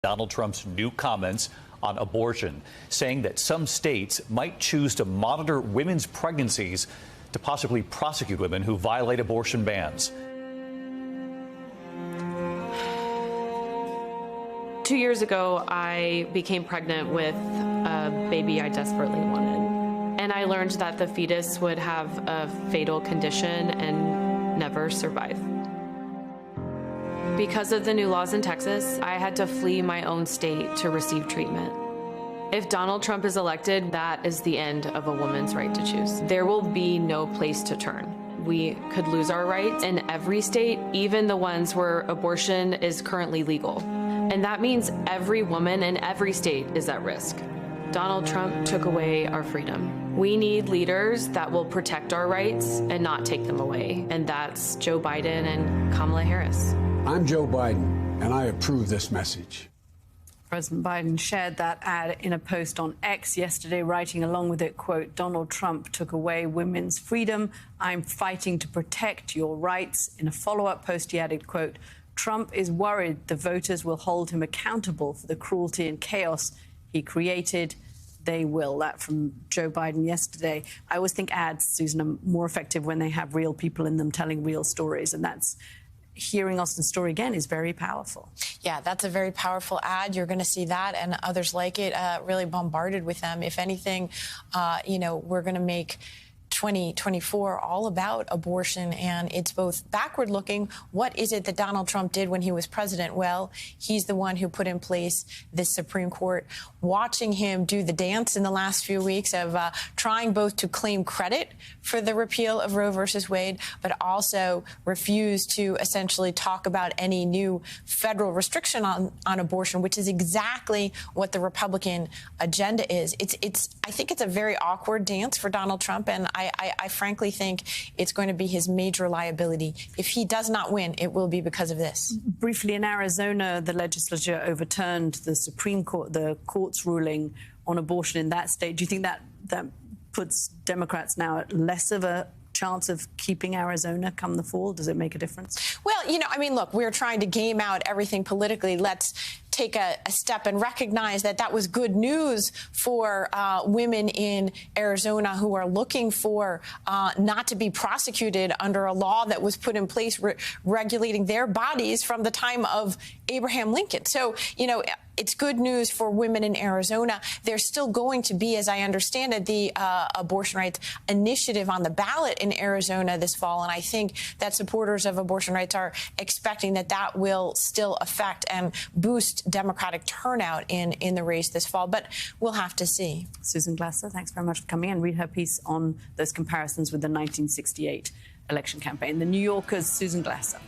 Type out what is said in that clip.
Donald Trump's new comments on abortion, saying that some states might choose to monitor women's pregnancies to possibly prosecute women who violate abortion bans. 2 years ago, I became pregnant with a baby I desperately wanted. And I learned that the fetus would have a fatal condition and never survive. Because of the new laws in Texas, I had to flee my own state to receive treatment. If Donald Trump is elected, that is the end of a woman's right to choose. There will be no place to turn. We could lose our rights in every state, even the ones where abortion is currently legal. And that means every woman in every state is at risk. Donald Trump took away our freedom. We need leaders that will protect our rights and not take them away. And that's Joe Biden and Kamala Harris. I'm Joe Biden, and I approve this message. President Biden shared that ad in a post on X yesterday, writing along with it, quote, "Donald Trump took away women's freedom. I'm fighting to protect your rights." In a follow-up post, he added, quote, "Trump is worried the voters will hold him accountable for the cruelty and chaos he created. They will." That from Joe Biden yesterday. I always think ads, Susan, are more effective when they have real people in them telling real stories, and that's hearing Austin's story again is very powerful. Yeah, that's a very powerful ad. You're going to see that and others like it really bombarded with them. If anything, we're going to make 2024 all about abortion, and it's both backward looking. What is it that Donald Trump did when he was president? Well, he's the one who put in place this Supreme Court. Watching him do the dance in the last few weeks of trying both to claim credit for the repeal of Roe versus Wade, but also refuse to essentially talk about any new federal restriction on abortion, which is exactly what the Republican agenda is. I think it's a very awkward dance for Donald Trump, and I frankly think it's going to be his major liability. If he does not win, it will be because of this. Briefly, in Arizona, the legislature overturned the Supreme Court, the court's ruling on abortion in that state. Do you think that puts Democrats now at less of a chance of keeping Arizona come the fall? Does it make a difference? Well, look, we're trying to game out everything politically. Let's take a step and recognize that was good news for women in Arizona who are looking for not to be prosecuted under a law that was put in place regulating their bodies from the time of Abraham Lincoln. So, it's good news for women in Arizona. There's still going to be, as I understand it, the abortion rights initiative on the ballot in Arizona this fall. And I think that supporters of abortion rights are expecting that will still affect and boost Democratic turnout in the race this fall. But we'll have to see. Susan Glasser, thanks very much for coming in. Read her piece on those comparisons with the 1968 election campaign. The New Yorker's Susan Glasser.